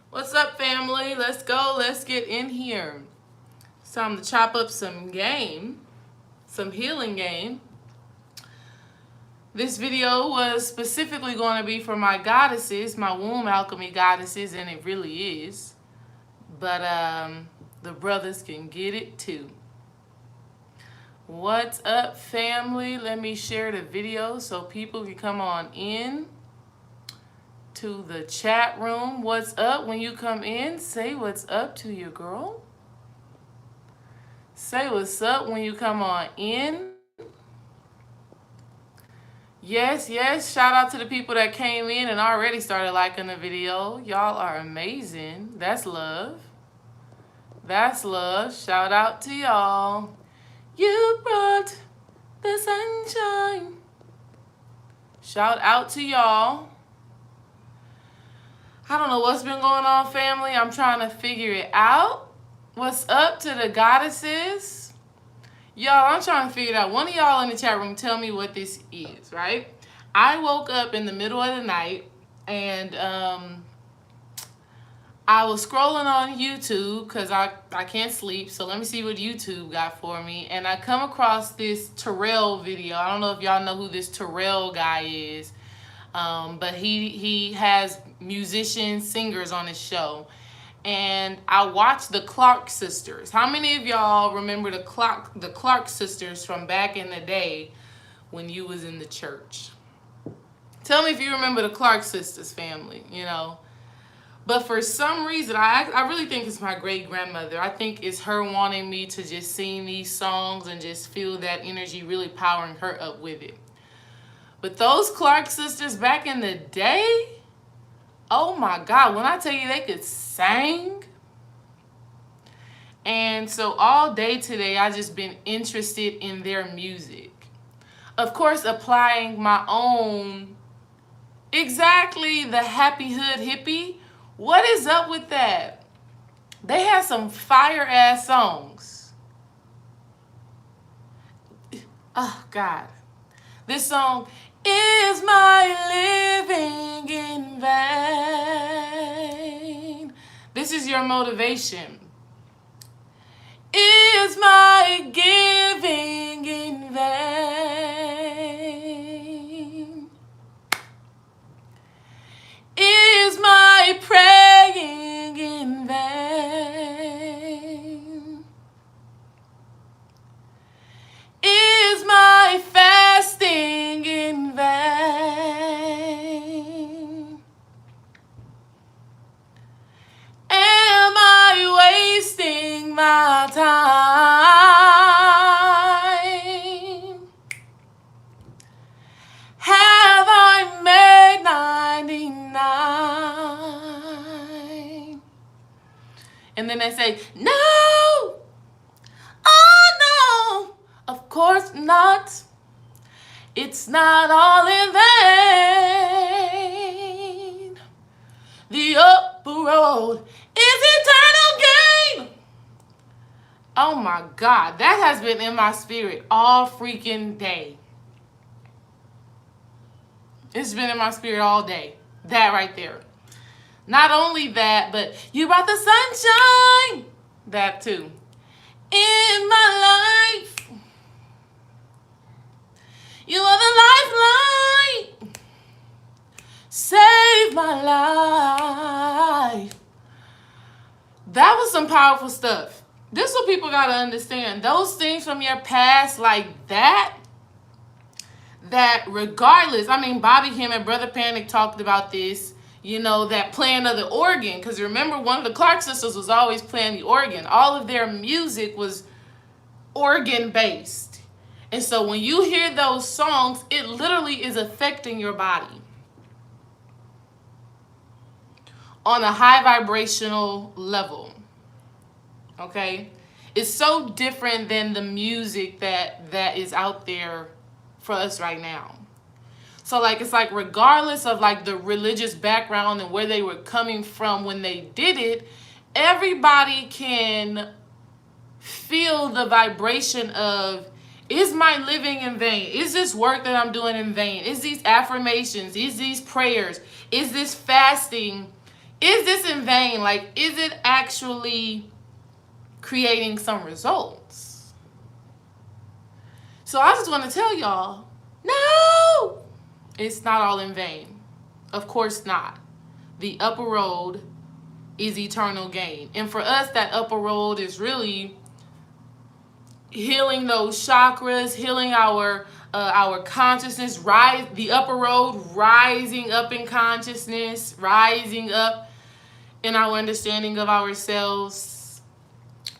What's up, family? Let's go. Let's get in here. It's time to chop up some game, some healing game. This video was specifically going to be for my goddesses, my womb alchemy goddesses, and it really is. But the brothers can get it too. What's up, family? Let me share the video so people can come on in to the chat room. What's up? When you come in, say what's up to your girl. Say what's up when you come on in. Yes, shout out to the people that came in and already started liking the video. Y'all are amazing. That's love. That's love. Shout out to y'all. You brought the sunshine. Shout out to y'all. I don't know what's been going on, family. I'm trying to figure it out. What's up to the goddesses? Y'all, I'm trying to figure it out. One of y'all in the chat room tell me what this is, right? I woke up in the middle of the night and I was scrolling on YouTube because I can't sleep. So let me see what YouTube got for me. And I come across this Terrell video. I don't know if y'all know who this Terrell guy is. But he has musicians, singers on his show. And I watched the Clark sisters. How many of y'all remember the Clark sisters from back in the day when you was in the church? Tell me if you remember the Clark sisters, family, you know. But for some reason, I really think it's my great-grandmother. I think it's her wanting me to just sing these songs and just feel that energy really powering her up with it. But those Clark sisters back in the day, oh my God, when I tell you they could sing. And so all day today, I just been interested in their music. Of course, applying my own, exactly the happy hood hippie. What is up with that? They had some fire ass songs. Oh God. This song, is my living in vain? This is your motivation. Is my giving in vain? Is my praying in vain? Is my fasting in vain? Am I wasting my time? Have I made 99? And then they say, no! Oh no! Of course not. It's not all in vain. The upper road is eternal gain. Oh my God, that has been in my spirit all freaking day. It's been in my spirit all day. That right there. Not only that, but you brought the sunshine. That too. In my life. You are the lifeline. Save my life. That was some powerful stuff. This is what people got to understand. Those things from your past like that regardless, I mean, Bobby Kim and Brother Panic talked about this, you know, that playing of the organ. Because remember, one of the Clark sisters was always playing the organ. All of their music was organ-based. And so when you hear those songs, it literally is affecting your body on a high vibrational level. Okay? It's so different than the music that is out there for us right now. So like, it's like regardless of like the religious background and where they were coming from when they did it, everybody can feel the vibration of, is my living in vain? Is this work that I'm doing in vain? Is these affirmations? Is these prayers? is this fasting, is this in vain? Like, is it actually creating some results? So I just want to tell y'all, no, it's not all in vain. Of course not. The upper road is eternal gain. And for us, that upper road is really healing those chakras, healing our consciousness, the upper road, rising up in consciousness, rising up in our understanding of ourselves.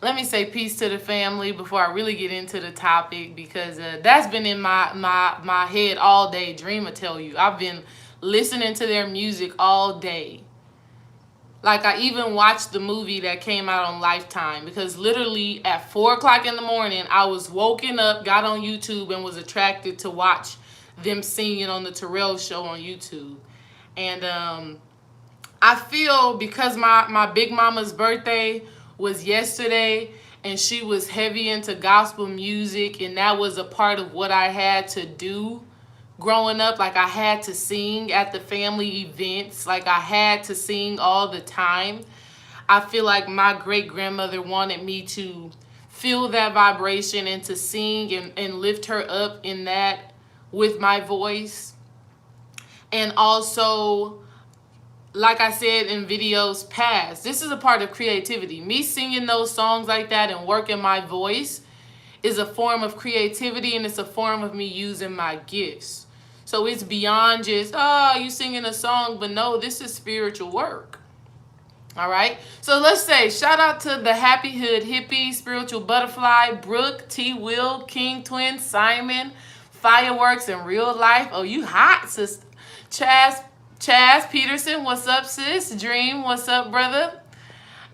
Let me say peace to the family before I really get into the topic, because that's been in my head all day. Dream will tell you, I've been listening to their music all day. Like, I even watched the movie that came out on Lifetime, because literally at 4 o'clock in the morning, I was woken up, got on YouTube, and was attracted to watch them singing on the Terrell Show on YouTube. And I feel because my big mama's birthday was yesterday, and she was heavy into gospel music, and that was a part of what I had to do growing up. Like, I had to sing at the family events. Like, I had to sing all the time. I feel like my great-grandmother wanted me to feel that vibration and to sing and lift her up in that with my voice. And also, like I said in videos past, this is a part of creativity. Me singing those songs like that and working my voice is a form of creativity, and it's a form of me using my gifts. So it's beyond just, oh, you singing a song, but no, this is spiritual work. All right. So let's say shout out to the Happy Hood Hippie, Spiritual Butterfly, Brooke, T. Will, King Twin, Simon, Fireworks in Real Life. Oh, you hot, sister. Chaz Peterson, what's up, sis? Dream, what's up, brother?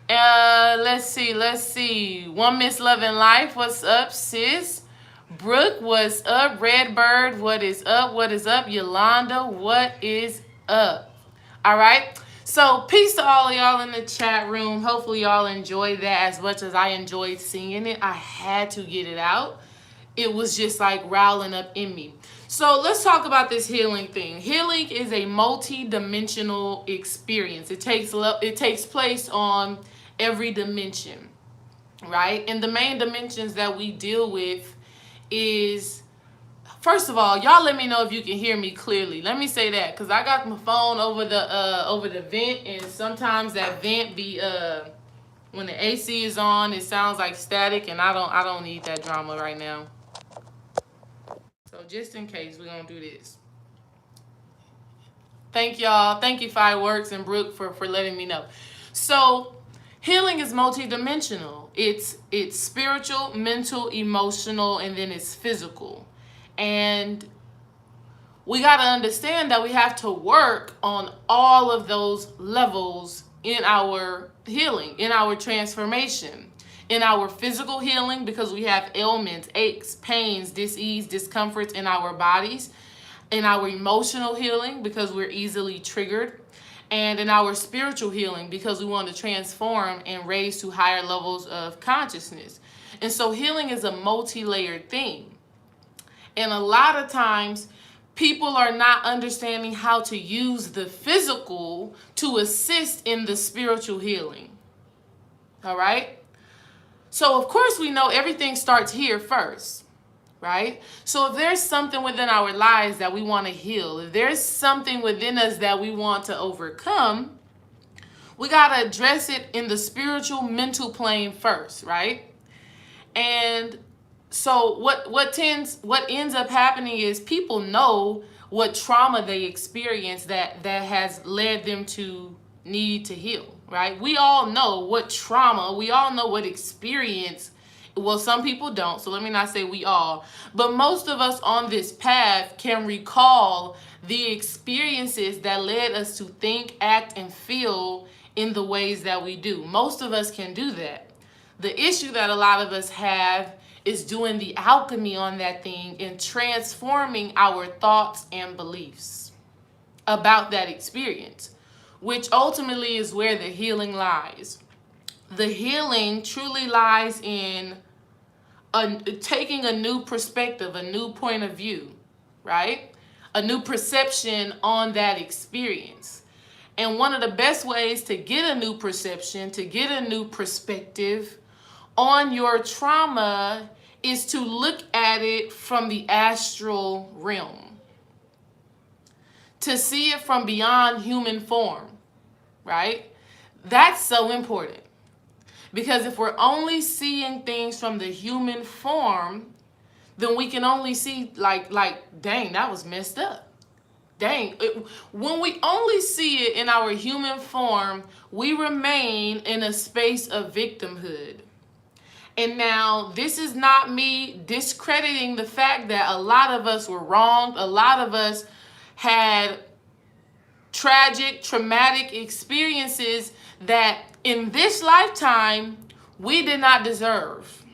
Let's see. One Miss Loving Life, what's up, sis? Brooke, what's up? Redbird, what is up? What is up? Yolanda, what is up? All right. So peace to all of y'all in the chat room. Hopefully y'all enjoyed that as much as I enjoyed singing it. I had to get it out. It was just like riling up in me. So let's talk about this healing thing. Healing is a multi-dimensional experience. It takes place on every dimension, right? And the main dimensions that we deal with is, first of all, y'all let me know if you can hear me clearly. Let me say that, because I got my phone over the vent, and sometimes that vent be when the AC is on, it sounds like static, and I don't need that drama right now. So just in case, we're going to do this. Thank y'all. Thank you, Fireworks and Brooke, for letting me know. So healing is multidimensional. It's spiritual, mental, emotional, and then it's physical. And we got to understand that we have to work on all of those levels in our healing, in our transformation. In our physical healing, because we have ailments, aches, pains, dis-ease, discomforts in our bodies. In our emotional healing, because we're easily triggered. And in our spiritual healing, because we want to transform and raise to higher levels of consciousness. And so healing is a multi-layered thing. And a lot of times, people are not understanding how to use the physical to assist in the spiritual healing. All right? So, of course, we know everything starts here first, right? So if there's something within our lives that we want to heal, if there's something within us that we want to overcome, we got to address it in the spiritual, mental plane first, right? And so what ends up happening is people know what trauma they experienced that has led them to need to heal. Right? We all know what trauma, we all know what experience. Well, some people don't, so let me not say we all. But most of us on this path can recall the experiences that led us to think, act, and feel in the ways that we do. Most of us can do that. The issue that a lot of us have is doing the alchemy on that thing and transforming our thoughts and beliefs about that experience, which ultimately is where the healing lies. The healing truly lies in taking a new perspective, a new point of view, right? A new perception on that experience. And one of the best ways to get a new perception, to get a new perspective on your trauma is to look at it from the astral realm. To see it from beyond human form, right? That's so important. Because if we're only seeing things from the human form, then we can only see like dang, that was messed up. Dang, when we only see it in our human form, we remain in a space of victimhood. And now, this is not me discrediting the fact that a lot of us were wronged. A lot of us had tragic, traumatic experiences that in this lifetime, we did not deserve.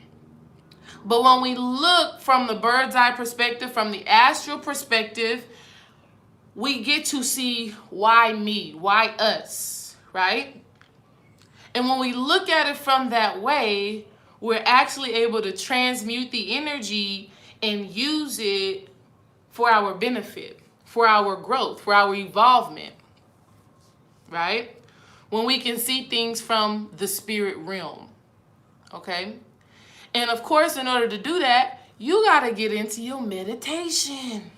But when we look from the bird's eye perspective, from the astral perspective, we get to see why me, why us, right? And when we look at it from that way, we're actually able to transmute the energy and use it for our benefit, for our growth, for our evolvement, right? When we can see things from the spirit realm, okay? And of course, in order to do that, you got to get into your meditation.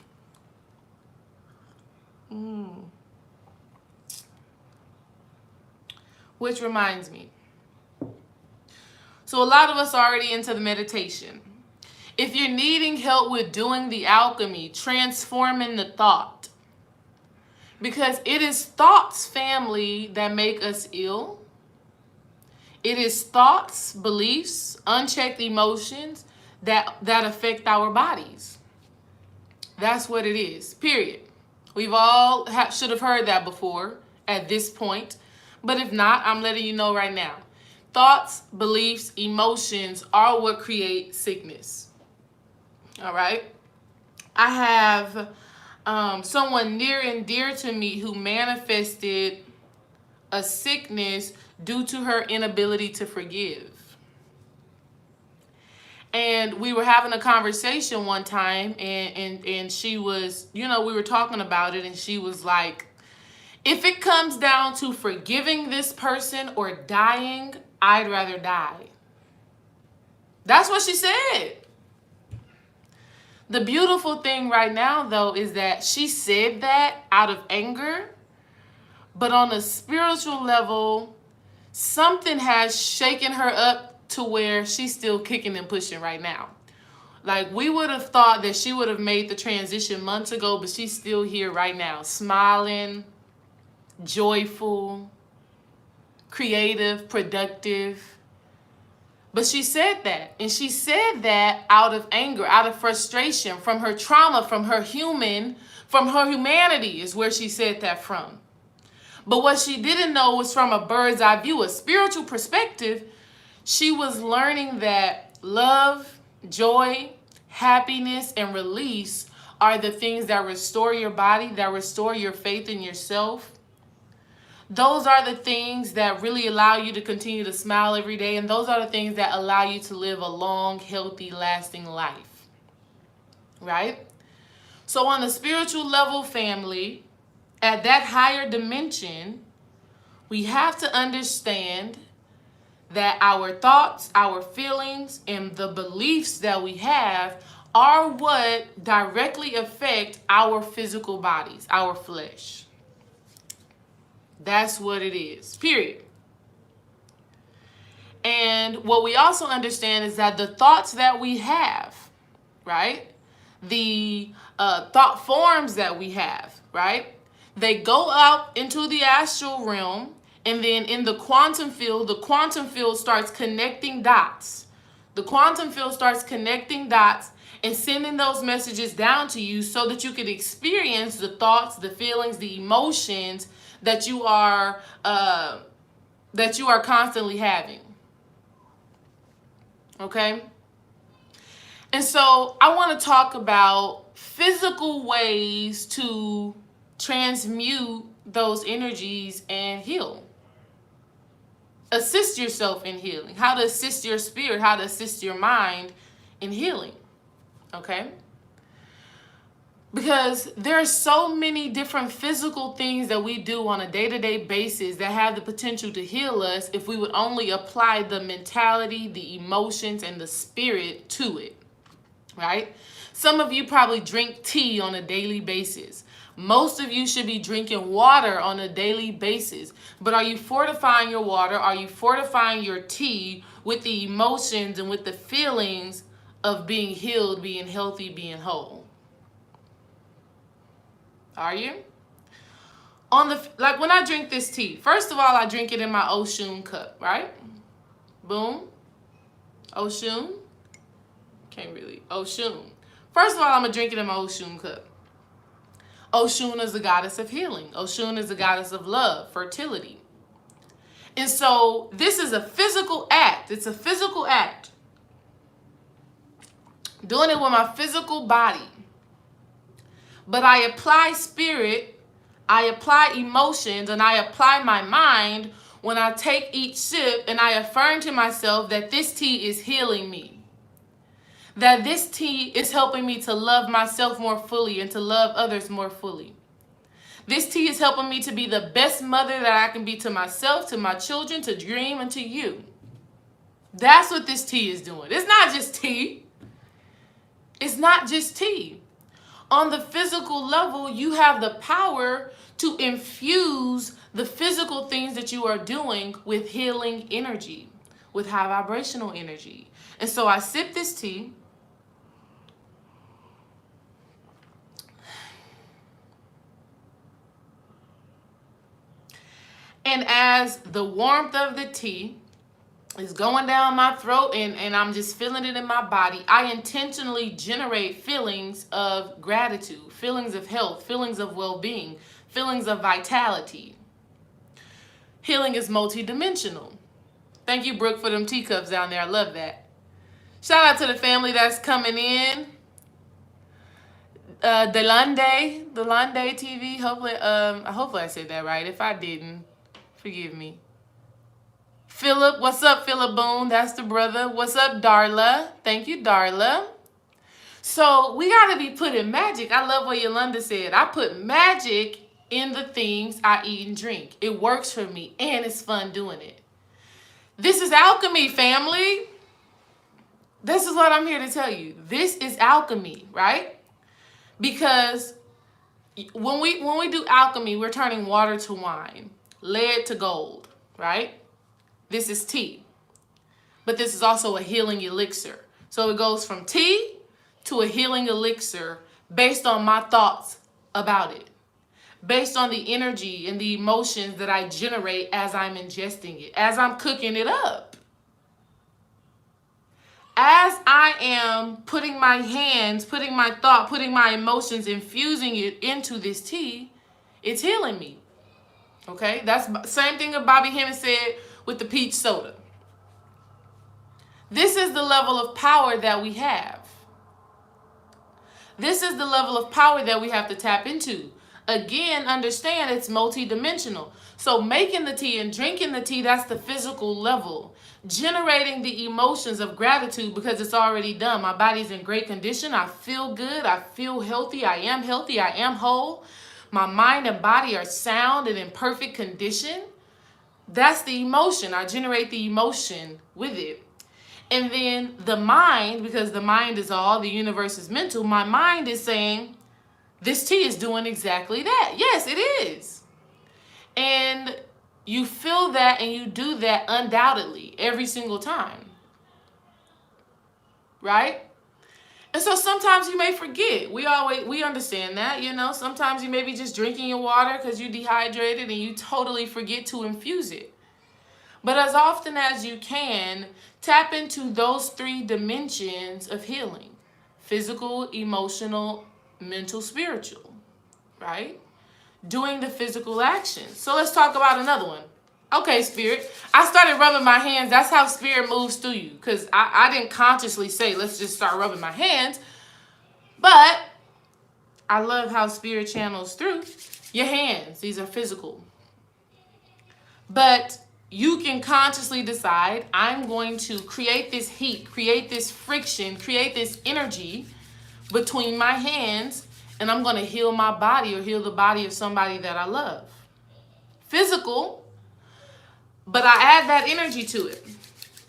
Which reminds me. So a lot of us are already into the meditation. If you're needing help with doing the alchemy, transforming the thought, because it is thoughts, family, that make us ill. It is thoughts, beliefs, unchecked emotions that affect our bodies. That's what it is, period. We've all should have heard that before at this point. But if not, I'm letting you know right now. Thoughts, beliefs, emotions are what create sickness. All right? I have someone near and dear to me who manifested a sickness due to her inability to forgive. And we were having a conversation one time, and she was, we were talking about it, and she was like, if it comes down to forgiving this person or dying, I'd rather die. That's what she said. The beautiful thing right now, though, is that she said that out of anger, but on a spiritual level, something has shaken her up to where she's still kicking and pushing right now. Like, we would have thought that she would have made the transition months ago, but she's still here right now, smiling, joyful, creative, productive. But she said that, and she said that out of anger, out of frustration, from her trauma, from her humanity is where she said that from. But what she didn't know was from a bird's eye view, a spiritual perspective. She was learning that love, joy, happiness, and release are the things that restore your body, that restore your faith in yourself. Those are the things that really allow you to continue to smile every day. And those are the things that allow you to live a long, healthy, lasting life. Right? So on the spiritual level, family, at that higher dimension, we have to understand that our thoughts, our feelings, and the beliefs that we have are what directly affect our physical bodies, our flesh. That's what it is, period. And what we also understand is that the thoughts that we have, right? The thought forms that we have, right? They go out into the astral realm, and then in the quantum field starts connecting dots. The quantum field starts connecting dots and sending those messages down to you so that you can experience the thoughts, the feelings, the emotions that you are constantly having. Okay? And so I want to talk about physical ways to transmute those energies and heal. Assist yourself in healing. How to assist your spirit, how to assist your mind in healing. Okay? Because there are so many different physical things that we do on a day-to-day basis that have the potential to heal us if we would only apply the mentality, the emotions, and the spirit to it, right? Some of you probably drink tea on a daily basis. Most of you should be drinking water on a daily basis. But are you fortifying your water? Are you fortifying your tea with the emotions and with the feelings of being healed, being healthy, being whole? Are you? Like when I drink this tea, first of all, I drink it in my Oshun cup, right? Boom. Oshun. Can't really. Oshun. First of all, I'm going to drink it in my Oshun cup. Oshun is the goddess of healing. Oshun is the goddess of love, fertility. And so this is a physical act. It's a physical act. Doing it with my physical body. But I apply spirit, I apply emotions, and I apply my mind when I take each sip and I affirm to myself that this tea is healing me. That this tea is helping me to love myself more fully and to love others more fully. This tea is helping me to be the best mother that I can be to myself, to my children, to Dream, and to you. That's what this tea is doing. It's not just tea. It's not just tea. On the physical level, you have the power to infuse the physical things that you are doing with healing energy, with high vibrational energy. And so I sip this tea. And as the warmth of the tea is going down my throat and I'm just feeling it in my body, I intentionally generate feelings of gratitude, feelings of health, feelings of well-being, feelings of vitality. Healing is multidimensional. Thank you, Brooke, for them teacups down there. I love that. Shout out to the family that's coming in. Delande TV. Hopefully I said that right. If I didn't, forgive me. Philip, what's up, Philip Boone? That's the brother. What's up, Darla? Thank you, Darla. So we got to be putting magic. I love what Yolanda said. I put magic in the things I eat and drink. It works for me, and it's fun doing it. This is alchemy, family. This is what I'm here to tell you. This is alchemy, right? Because when we do alchemy, we're turning water to wine, lead to gold, right? This is tea, but this is also a healing elixir. So it goes from tea to a healing elixir based on my thoughts about it, based on the energy and the emotions that I generate as I'm ingesting it, as I'm cooking it up. As I am putting my hands, putting my thought, putting my emotions, infusing it into this tea, it's healing me. Okay, that's the same thing that Bobby Hemmings said with the peach soda. This is the level of power that we have. This is the level of power that we have to tap into. Again, understand it's multidimensional. So making the tea and drinking the tea, that's the physical level. Generating the emotions of gratitude because it's already done. My body's in great condition. I feel good. I feel healthy. I am whole. My mind and body are sound and in perfect condition. That's the emotion. I generate the emotion with it. And then the mind, because the mind is all, the universe is mental, my mind is saying, this tea is doing exactly that. Yes, it is. And you feel that and you do that undoubtedly every single time. Right? And so sometimes you may forget. We understand that, you know. Sometimes you may be just drinking your water because you're dehydrated and you totally forget to infuse it. But as often as you can, tap into those 3 dimensions of healing. Physical, emotional, mental, spiritual. Right? Doing the physical actions. So let's talk about another one. Okay, Spirit. I started rubbing my hands. That's how Spirit moves through you. Because I didn't consciously say, let's just start rubbing my hands. But I love how Spirit channels through your hands. These are physical. But you can consciously decide, I'm going to create this heat, create this friction, create this energy between my hands and I'm going to heal my body or heal the body of somebody that I love. Physical, but I add that energy to it.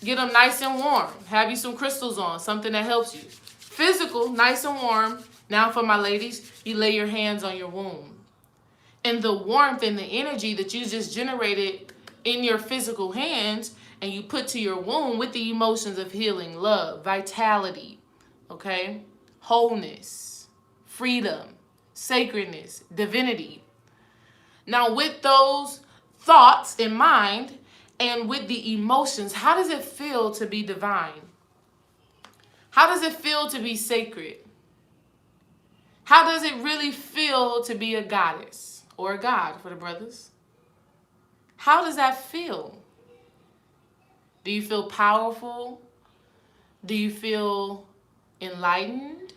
Get them nice and warm. Have you some crystals on, something that helps you. Physical, nice and warm. Now for my ladies, you lay your hands on your womb. And the warmth and the energy that you just generated in your physical hands and you put to your womb with the emotions of healing, love, vitality, okay, wholeness, freedom, sacredness, divinity. Now with those thoughts in mind and with the emotions, how does it feel to be divine? How does it feel to be sacred? How does it really feel to be a goddess or a god for the brothers? How does that feel? Do you feel powerful? Do you feel enlightened?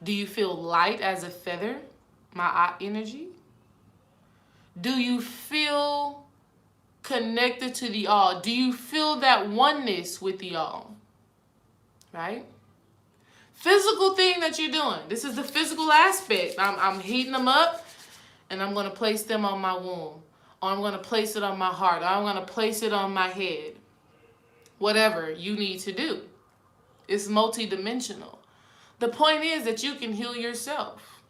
Do you feel light as a feather? My energy? Do you feel connected to the all? Do you feel that oneness with the all? Right? Physical thing that you're doing. This is the physical aspect. I'm heating them up and I'm going to place them on my womb. Or I'm going to place it on my heart. Or I'm going to place it on my head. Whatever you need to do. It's multidimensional. The point is that you can heal yourself.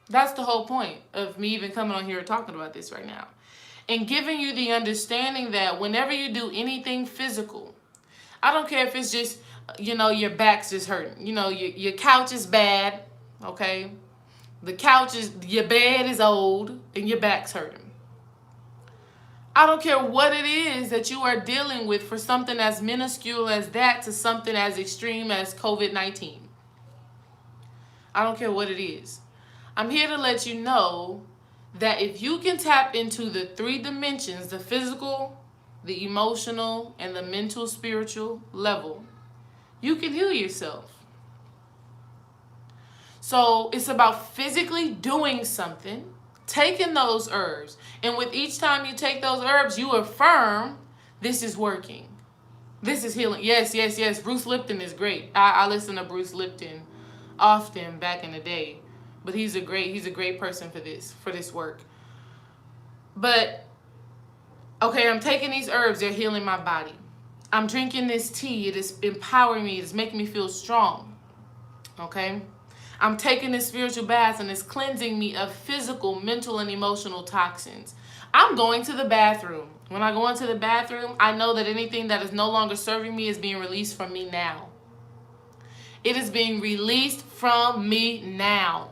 That's the whole point of me even coming on here talking about this right now. And giving you the understanding that whenever you do anything physical, I don't care if it's just, your back's just hurting. Your couch is bad, okay? Your bed is old and your back's hurting. I don't care what it is that you are dealing with, for something as minuscule as that to something as extreme as COVID-19. I don't care what it is. I'm here to let you know that if you can tap into the 3 dimensions, the physical, the emotional, and the mental, spiritual level, you can heal yourself. So it's about physically doing something, taking those herbs. And with each time you take those herbs, you affirm, this is working. This is healing. Yes, yes, yes. Bruce Lipton is great. I listen to Bruce Lipton often back in the day. But he's a great person for this work. But, okay, I'm taking these herbs. They're healing my body. I'm drinking this tea. It is empowering me. It's making me feel strong. Okay? I'm taking this spiritual bath and it's cleansing me of physical, mental, and emotional toxins. I'm going to the bathroom. When I go into the bathroom, I know that anything that is no longer serving me is being released from me now. It is being released from me now.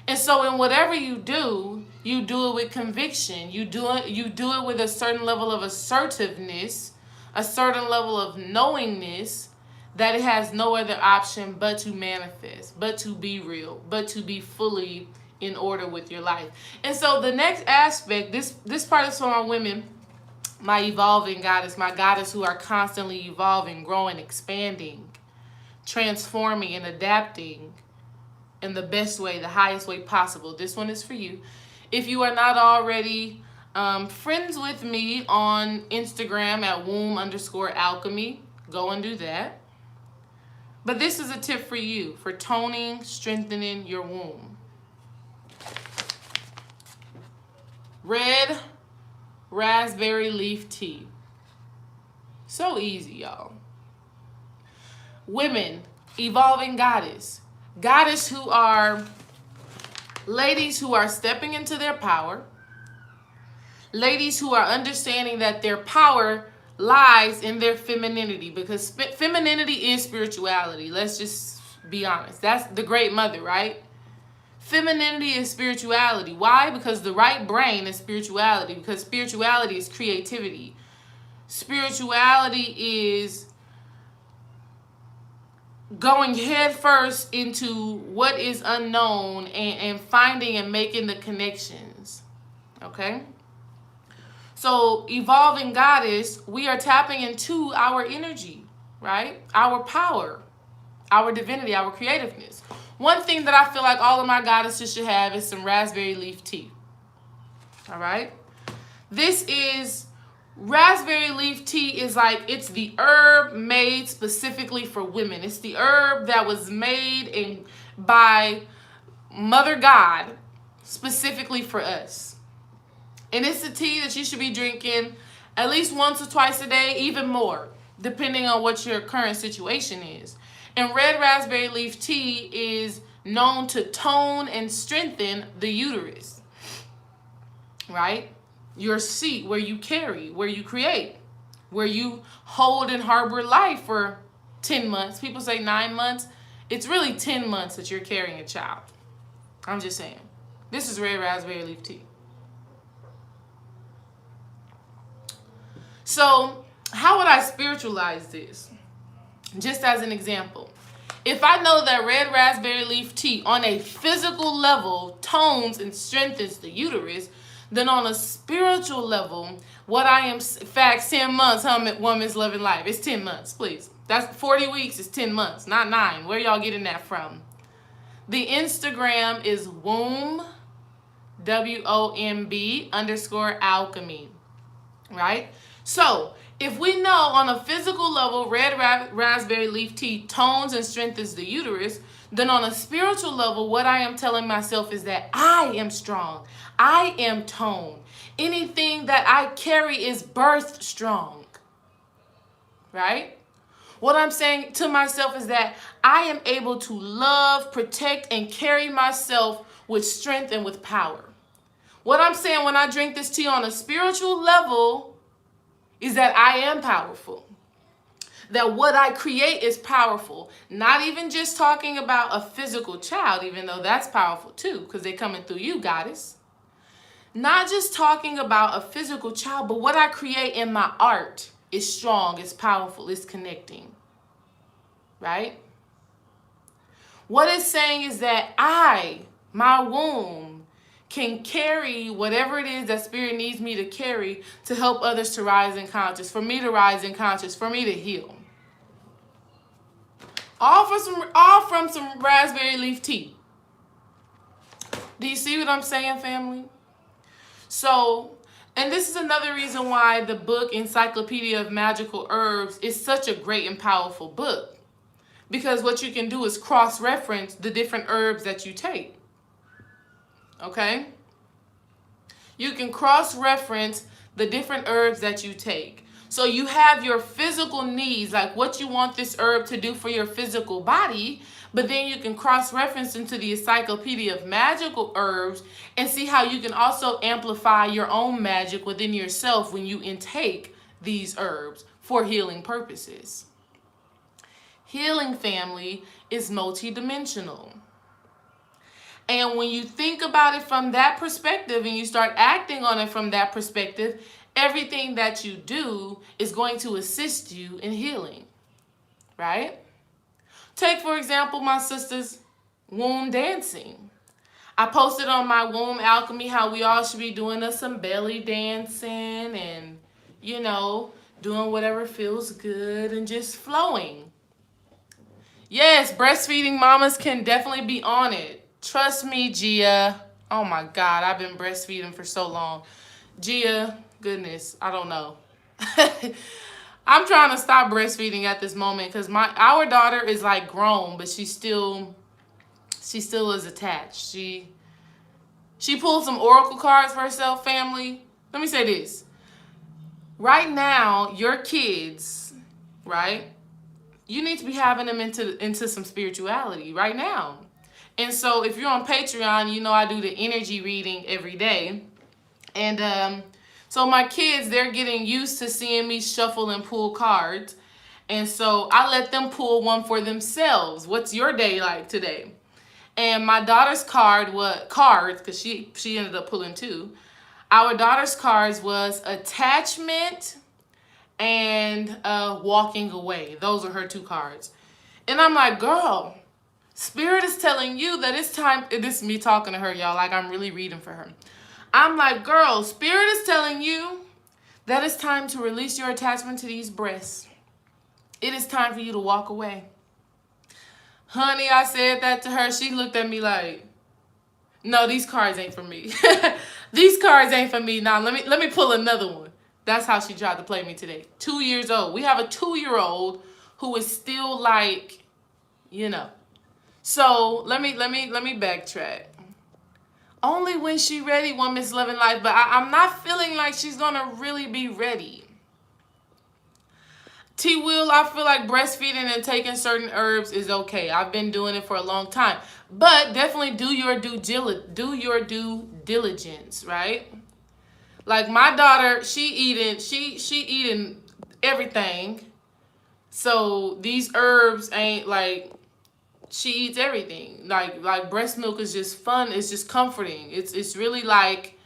And so in whatever you do it with conviction. You do it with a certain level of assertiveness, a certain level of knowingness that it has no other option but to manifest, but to be real, but to be fully in order with your life. And so the next aspect, this part is for my women, my evolving goddess, my goddess who are constantly evolving, growing, expanding, transforming, and adapting in the best way, the highest way possible. This one is for you. If you are not already friends with me on Instagram at womb_alchemy, go and do that. But this is a tip for you for toning, strengthening your womb. Red raspberry leaf tea. So easy, y'all. Women, evolving goddess. Goddess who are ladies who are stepping into their power. Ladies who are understanding that their power lies in their femininity, because femininity is spirituality. Let's just be honest. That's the great mother, right? Femininity is spirituality. Why? Because the right brain is spirituality, because spirituality is creativity. Spirituality is going head first into what is unknown and finding and making the connections. Okay? So, evolving goddess, we are tapping into our energy, right? Our power, our divinity, our creativeness. One thing that I feel like all of my goddesses should have is some raspberry leaf tea. All right? This is, raspberry leaf tea is like, it's the herb made specifically for women. It's the herb that was made by Mother God specifically for us. And it's a tea that you should be drinking at least once or twice a day, even more, depending on what your current situation is. And red raspberry leaf tea is known to tone and strengthen the uterus, right? Your seat, where you carry, where you create, where you hold and harbor life for 10 months. People say 9 months. It's really 10 months that you're carrying a child. I'm just saying. This is red raspberry leaf tea. So how would I spiritualize this? Just as an example, if I know that red raspberry leaf tea on a physical level tones and strengthens the uterus, then on a spiritual level, what I am, in fact, 10 months, Woman's Loving Life. It's 10 months, please. That's 40 weeks is 10 months, not 9. Where y'all getting that from? The Instagram is womb, WOMB _alchemy, right? So if we know on a physical level, red raspberry leaf tea tones and strengthens the uterus, then on a spiritual level, what I am telling myself is that I am strong. I am toned. Anything that I carry is birthed strong, right? What I'm saying to myself is that I am able to love, protect, and carry myself with strength and with power. What I'm saying when I drink this tea on a spiritual level is that I am powerful. That what I create is powerful. Not even just talking about a physical child, even though that's powerful too, because they're coming through you, goddess. Not just talking about a physical child, but what I create in my art is strong, is powerful, is connecting. Right? What it's saying is that I, my womb, can carry whatever it is that spirit needs me to carry to help others to rise in conscious, for me to rise in conscious, for me to heal. All from some raspberry leaf tea. Do you see what I'm saying, family? So, and this is another reason why the book Encyclopedia of Magical Herbs is such a great and powerful book. Because what you can do is cross-reference the different herbs that you take. Okay? You can cross-reference the different herbs that you take. So you have your physical needs, like what you want this herb to do for your physical body, but then you can cross-reference into the Encyclopedia of Magical Herbs and see how you can also amplify your own magic within yourself when you intake these herbs for healing purposes. Healing, family, is multidimensional. And when you think about it from that perspective and you start acting on it from that perspective, everything that you do is going to assist you in healing, right? Take, for example, my sister's womb dancing. I posted on my womb alchemy how we all should be doing us some belly dancing and, you know, doing whatever feels good and just flowing. Yes, breastfeeding mamas can definitely be on it. Trust me, Gia. Oh my God, I've been breastfeeding for so long. Gia, goodness, I don't know. I'm trying to stop breastfeeding at this moment because our daughter is like grown, but she still is attached. She pulled some oracle cards for herself, family. Let me say this. Right now, your kids, right? You need to be having them into some spirituality right now. And so if you're on Patreon, you know I do the energy reading every day. And so my kids, they're getting used to seeing me shuffle and pull cards. And so I let them pull one for themselves. What's your day like today? And my daughter's cards, because she ended up pulling 2. Our daughter's cards was attachment and walking away. Those are her 2 cards. And I'm like, girl, Spirit is telling you that it's time. This is me talking to her, y'all, like I'm really reading for her. I'm like, girl, Spirit is telling you that it's time to release your attachment to these breasts. It is time for you to walk away. Honey, I said that to her. She looked at me like, no, these cards ain't for me. These cards ain't for me. Now, let me pull another one. That's how she tried to play me today. 2 years old. We have a 2-year-old who is still like, you know. So let me backtrack. Only when she ready, one Miss Loving Life, but I'm not feeling like she's gonna really be ready. T Will, I feel like breastfeeding and taking certain herbs is okay. I've been doing it for a long time, but definitely do your due diligence, right? Like my daughter, she eating everything. So these herbs ain't like, she eats everything. Like breast milk is just fun. It's just comforting. It's really like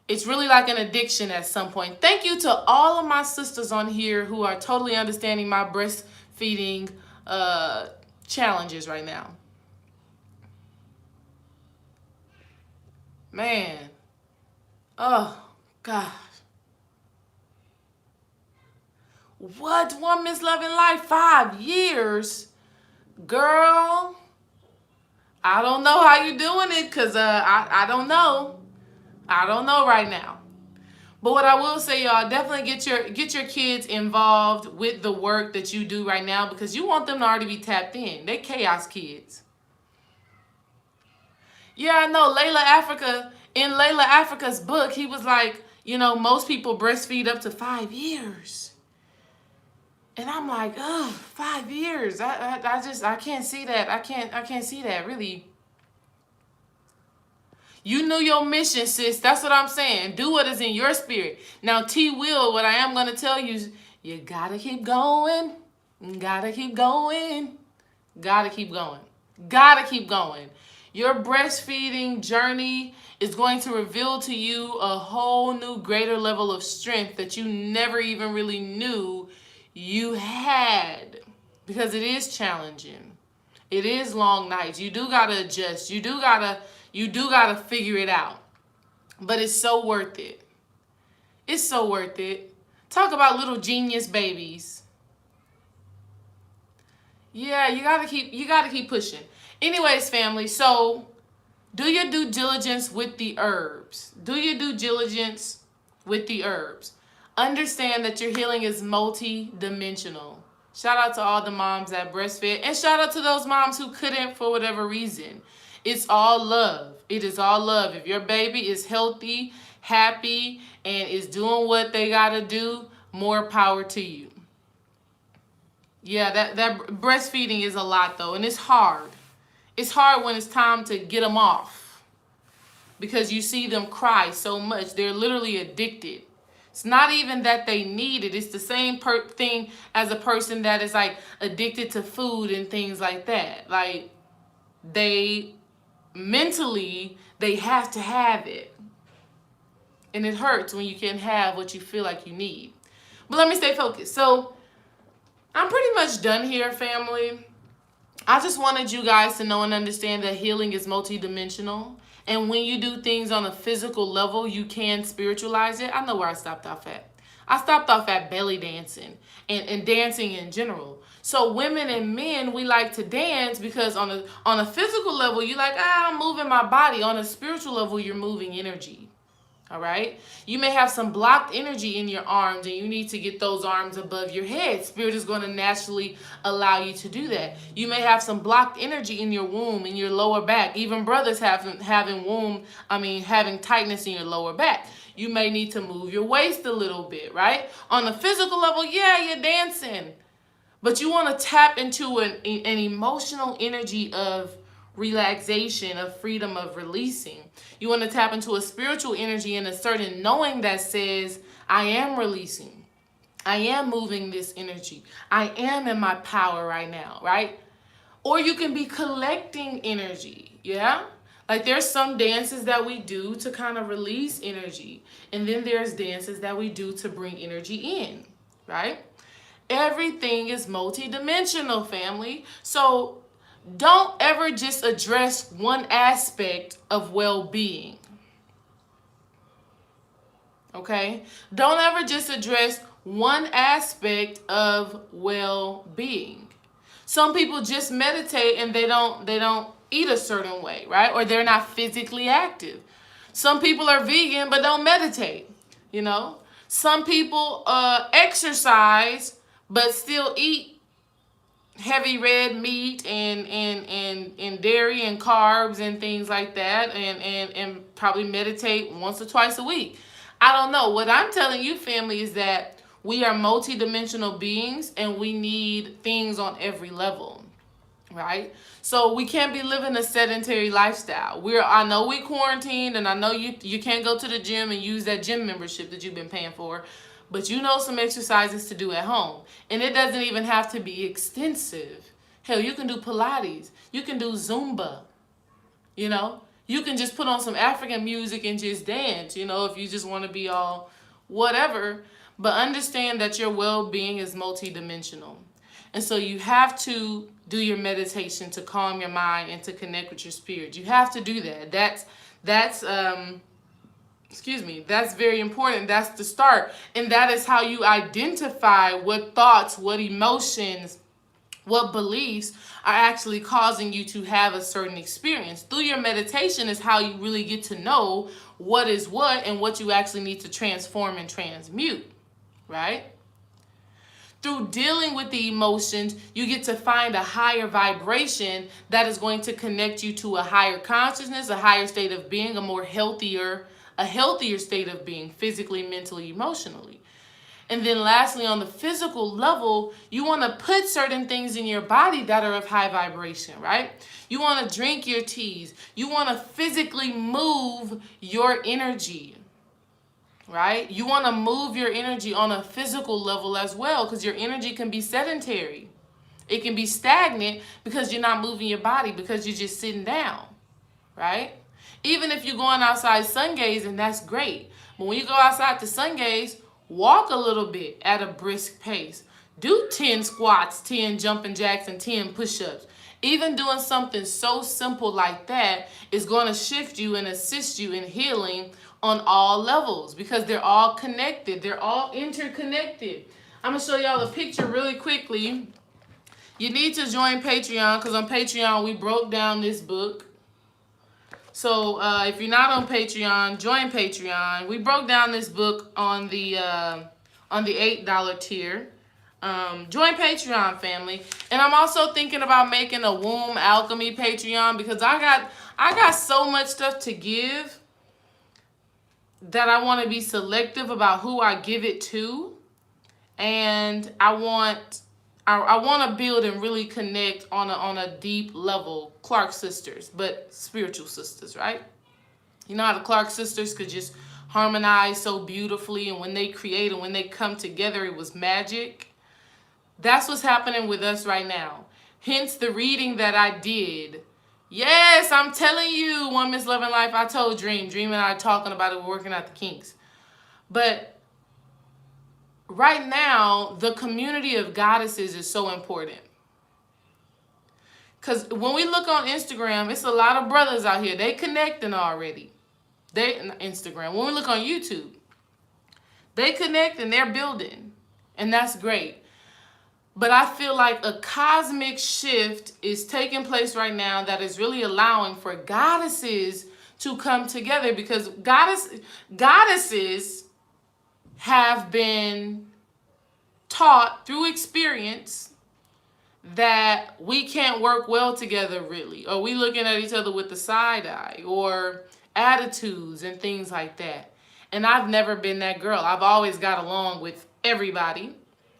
an addiction at some point. Thank you to all of my sisters on here who are totally understanding my breastfeeding challenges right now. Man. Oh, gosh. What? One Miss Loving Life? 5 years? Girl, I don't know how you're doing it, because I don't know. I don't know right now. But what I will say, y'all, definitely get your kids involved with the work that you do right now, because you want them to already be tapped in. They chaos kids. Yeah, I know. In Layla Africa's book, he was like, most people breastfeed up to 5 years. And I'm like, oh, 5 years. I can't see that. I can't see that, really. You knew your mission, sis. That's what I'm saying. Do what is in your spirit. Now, T Will, what I am going to tell you is, you gotta keep going. Gotta keep going. Gotta keep going. Gotta keep going. Your breastfeeding journey is going to reveal to you a whole new greater level of strength that you never even really knew you had, because it is challenging. It is long nights. You do gotta adjust. You do gotta figure it out. But it's so worth it. It's so worth it. Talk about little genius babies. Yeah, you gotta keep pushing. Anyways, family, so do your due diligence with the herbs. Do your due diligence with the herbs. Understand that your healing is multi-dimensional. Shout out to all the moms that breastfed, and shout out to those moms who couldn't for whatever reason. It's all love. It is all love. If your baby is healthy, happy, and is doing what they gotta do, more power to you. Yeah, that breastfeeding is a lot though, and it's hard. It's hard when it's time to get them off, because you see them cry so much. They're literally addicted. It's not even that they need it. It's the same thing as a person that is like addicted to food and things like that. Like mentally, they have to have it. And it hurts when you can't have what you feel like you need. But let me stay focused. So I'm pretty much done here, family. I just wanted you guys to know and understand that healing is multidimensional. And when you do things on a physical level, you can spiritualize it. I know where I stopped off at. I stopped off at belly dancing and dancing in general. So women and men, we like to dance because on a physical level, you're like, I'm moving my body. On a spiritual level, you're moving energy. All right. You may have some blocked energy in your arms, and you need to get those arms above your head. Spirit is going to naturally allow you to do that. You may have some blocked energy in your womb, in your lower back. Even brothers having tightness in your lower back. You may need to move your waist a little bit, right? On the physical level, yeah, you're dancing. But you want to tap into an emotional energy of relaxation, of freedom, of releasing. You want to tap into a spiritual energy and a certain knowing that says, I am releasing. I am moving this energy. I am in my power right now, right? Or you can be collecting energy, yeah? Like there's some dances that we do to kind of release energy. And then there's dances that we do to bring energy in, right? Everything is multidimensional, family. So don't ever just address one aspect of well-being. Okay? Don't ever just address one aspect of well-being. Some people just meditate and they don't eat a certain way, right? Or they're not physically active. Some people are vegan but don't meditate, you know? Some people exercise but still eat heavy red meat and dairy and carbs and things like that, and probably meditate once or twice a week. I don't know. What I'm telling you, family, is that we are multidimensional beings and we need things on every level, right? So we can't be living a sedentary lifestyle. I know we quarantined, and I know you can't go to the gym and use that gym membership that you've been paying for, but you know some exercises to do at home. And it doesn't even have to be extensive. Hell, you can do Pilates. You can do Zumba. You know? You can just put on some African music and just dance, you know, if you just want to be all whatever. But understand that your well-being is multidimensional. And so you have to do your meditation to calm your mind and to connect with your spirit. You have to do that. That's very important. That's the start. And that is how you identify what thoughts, what emotions, what beliefs are actually causing you to have a certain experience. Through your meditation is how you really get to know what is what and what you actually need to transform and transmute, right? Through dealing with the emotions, you get to find a higher vibration that is going to connect you to a higher consciousness, a higher state of being, a healthier state of being, physically, mentally, emotionally. And then lastly, on the physical level, you want to put certain things in your body that are of high vibration, right? You want to drink your teas. You want to physically move your energy, right? You want to move your energy on a physical level as well, because your energy can be sedentary. It can be stagnant because you're not moving your body, because you're just sitting down, right? Even if you're going outside sun gazing, that's great. But when you go outside to sun gaze, walk a little bit at a brisk pace. Do 10 squats, 10 jumping jacks, and 10 push-ups. Even doing something so simple like that is going to shift you and assist you in healing on all levels, because they're all connected. They're all interconnected. I'm going to show y'all a picture really quickly. You need to join Patreon, because on Patreon we broke down this book. So if you're not on Patreon, join Patreon. We broke down this book on the $8 tier. Join Patreon, family. And I'm also thinking about making a womb alchemy Patreon, because I got so much stuff to give that I want to be selective about who I give it to. And I want to build and really connect on a deep level. Clark sisters, but spiritual sisters, right? You know how the Clark sisters could just harmonize so beautifully, and when they create and when they come together, it was magic. That's what's happening with us right now. Hence the reading that I did. Yes, I'm telling you, One Miss Loving Life, I told Dream and I are talking about it, we're working out the kinks. But right now, the community of goddesses is so important. Because when we look on Instagram, it's a lot of brothers out here. They connecting already. Instagram. When we look on YouTube, they connect and they're building. And that's great. But I feel like a cosmic shift is taking place right now that is really allowing for goddesses to come together, because goddesses have been taught through experience that we can't work well together, really, or we looking at each other with the side eye, or attitudes and things like that. And I've never been that girl. I've always got along with everybody.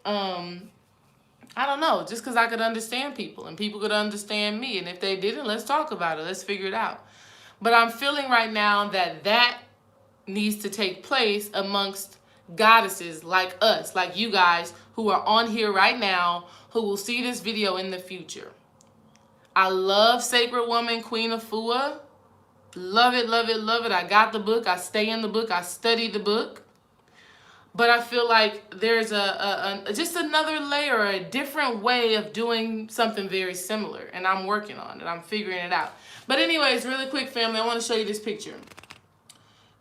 I don't know, just because I could understand people and people could understand me. And if they didn't, let's talk about it. Let's figure it out. But I'm feeling right now that needs to take place amongst goddesses like us, like you guys who are on here right now, who will see this video in the future. I love Sacred Woman, Queen of Fua. Love it, love it, love it. I got the book. I stay in the book. I study the book. But I feel like there's just another layer, a different way of doing something very similar. And I'm working on it. I'm figuring it out. But anyways, really quick, family, I want to show you this picture.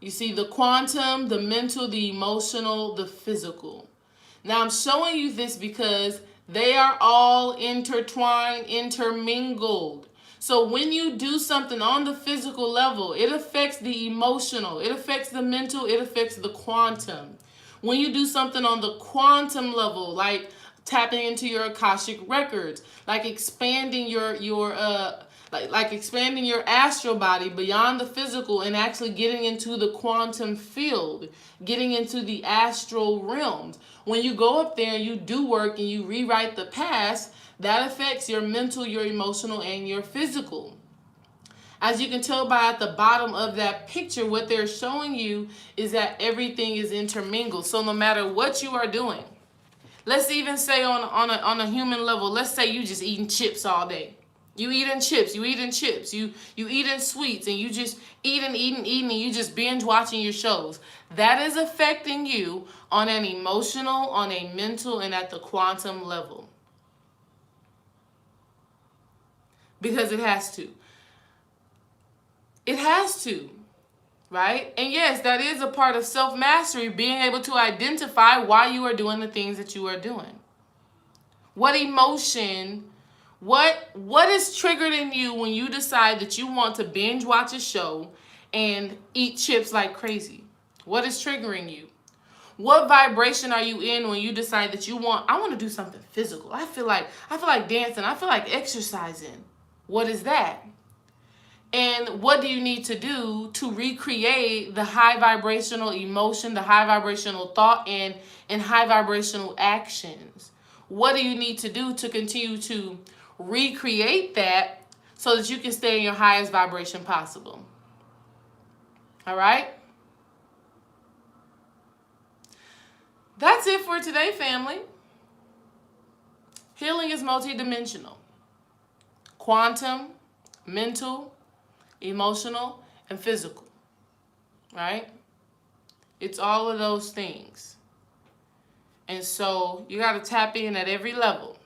You see the quantum, the mental, the emotional, the physical. Now I'm showing you this because they are all intertwined, intermingled. So when you do something on the physical level, it affects the emotional, it affects the mental, it affects the quantum. When you do something on the quantum level, like tapping into your Akashic records, like expanding your like expanding your astral body beyond the physical and actually getting into the quantum field, getting into the astral realms. When you go up there and you do work and you rewrite the past, that affects your mental, your emotional, and your physical. As you can tell by at the bottom of that picture, what they're showing you is that everything is intermingled. So no matter what you are doing, let's even say on a human level, let's say you just eating chips all day. You eating chips, you eating sweets, and you just eating, and you just binge watching your shows. That is affecting you on an emotional, on a mental, and at the quantum level. Because it has to. It has to, right? And yes, that is a part of self-mastery, being able to identify why you are doing the things that you are doing. What emotion, what is triggered in you when you decide that you want to binge watch a show and eat chips like crazy? What is triggering you? What vibration are you in when you decide that I want to do something physical? I feel like dancing. I feel like exercising. What is that? And what do you need to do to recreate the high vibrational emotion, the high vibrational thought, and high vibrational actions? What do you need to do to continue to recreate that so that you can stay in your highest vibration possible? All right? That's it for today, family. Healing is multidimensional. Quantum, mental, emotional, and physical, right? It's all of those things. And so you got to tap in at every level.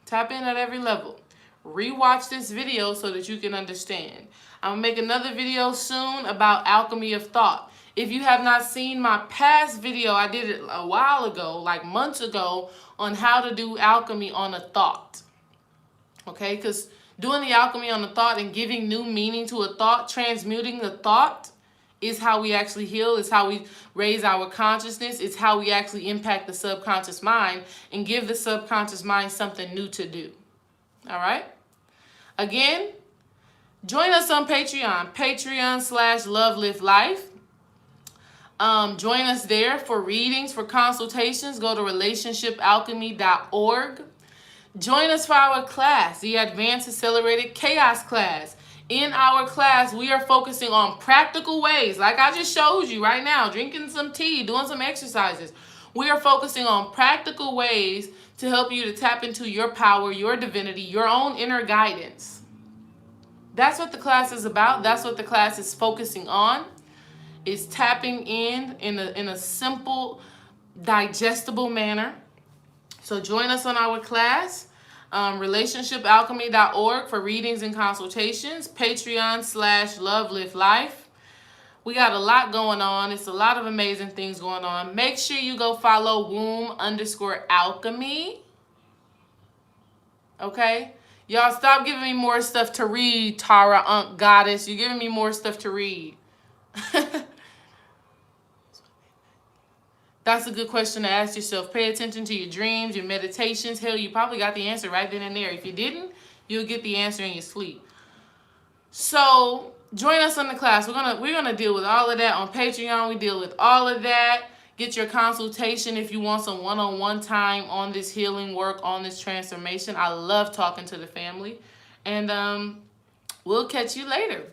Tap in at every level. Rewatch this video so that you can understand. I'm going to make another video soon about alchemy of thought. If you have not seen my past video, I did it a while ago, like months ago, on how to do alchemy on a thought. Okay, because doing the alchemy on the thought and giving new meaning to a thought, transmuting the thought, is how we actually heal. It's how we raise our consciousness. It's how we actually impact the subconscious mind and give the subconscious mind something new to do. All right? Again, join us on Patreon. Patreon.com/LoveLiveLife. Join us there for readings, for consultations. Go to relationshipalchemy.org. Join us for our class, the Advanced Accelerated Chaos class. In our class, we are focusing on practical ways, like I just showed you right now, drinking some tea, doing some exercises. We are focusing on practical ways to help you to tap into your power, your divinity, your own inner guidance. That's what the class is about. That's what the class is focusing on, is tapping in a simple, digestible manner. So join us on our class. Relationshipalchemy.org for readings and consultations. Patreon.com/LoveLiveLife. We got a lot going on. It's a lot of amazing things going on. Make sure you go follow womb_alchemy. Okay? Y'all stop giving me more stuff to read, Tara, Goddess. You're giving me more stuff to read. That's a good question to ask yourself. Pay attention to your dreams, your meditations. Hell, you probably got the answer right then and there. If you didn't, you'll get the answer in your sleep. So join us on the class. We're gonna deal with all of that on Patreon. We deal with all of that. Get your consultation if you want some one-on-one time on this healing work, on this transformation. I love talking to the family. And we'll catch you later.